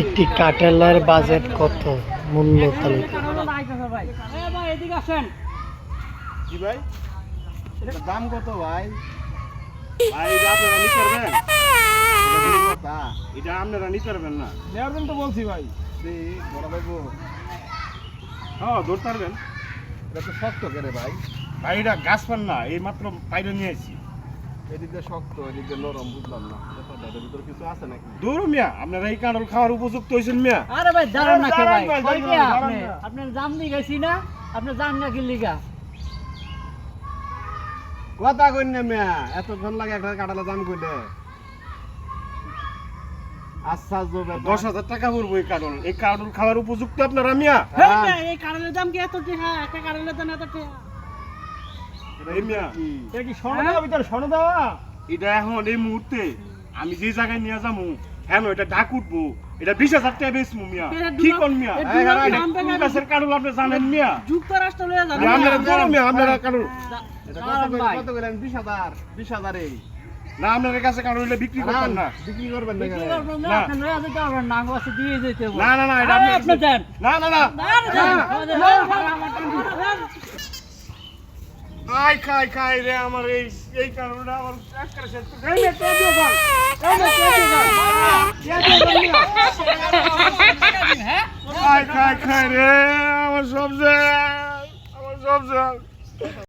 একটি কাঁঠালের বাজেট কত? মূল্য তালিকা। জি ভাই, এটার দাম কত ভাই? ভাই এটা আপনারা নিতে পারবেন? এটা আপনারা নিতে পারবেন না? নেওয়ার জন্য তো বলছি ভাই। বড় ভাইবো, হ্যাঁ ধরতে পারবেন। এটা তো শক্ত কেরে ভাই। ভাই এটা গাছ পান না, এই মাত্র পাইলে নিয়ে আসছি। এদিকে শক্ত, এদিকে নরম, বুঝলাম না। ব্যাপারটা এটার ভিতরে কিছু আছে নাকি? দূর মিয়া, আপনারা এই কাঁঠাল খাওয়ার উপযুক্ত হয়েছেন মিয়া। আরে ভাই জানেন না কে ভাই? দাঁড়ান ভাই, কই দাঁড়ান, গিয়া দাঁড়ান আপনি? না। আপনার জাম দি গেছি না? আপনি জান না কি লিগা? কথা কই না মিয়া, এতক্ষণ লাগে একটা কাঁঠালের দাম কইলে। আচ্ছা জোবে 10,000 টাকা পড়বো এই কাঁঠাল। এই কাঁঠাল খাওয়ার উপযুক্ত আপনারা মিয়া। হেই না, এই কাঁঠালের দাম কি এত টাকা? একটা কাঁঠালের দাম এত টাকা? এই মিয়া, এটা কি স্বর্ণ দেওয়া ভিতরে স্বর্ণ দেওয়া? এটা এখন এই মুহূর্তে আমি যে জায়গায় নিয়ে যাবো, হ্যাঁ এটা ডাক উঠবো, এটা 20,000 টাকা বেচবো মিয়া। এটা কি দুলা- কোন মিয়া? এ দুলা এটা দাম কোন টাকা গাছের কাঁঠাল আপনি জানেন মিয়া? যুক্তরাষ্ট্র লয়ে যাবে। আপনারা দূর মিয়া, আপনারা কাঁঠাল এটা দাঁড়ান ভাই। কত কইলেন? 20,000 এই। না, আপনাদের কাছে কাঁঠাল হইলে বিক্রি করতেন না। বিক্রি করবেন না বিক্রি কেন? করবেন না, না। আপনি লয়ে যেতে পারবেন না, আমার কাছে দিয়ে যেতে হবে। না না না, এটা আরে আপনি আপনি দেন। না না না। আই খাই খাই রে আমার এই কারণে আমার একটা শেষ তো এই মেয়ে দিয়ে যান, এই মেয়ে দিয়ে যান, আই খাই খাই রে আমার সব শেষ, আমার সব শেষ।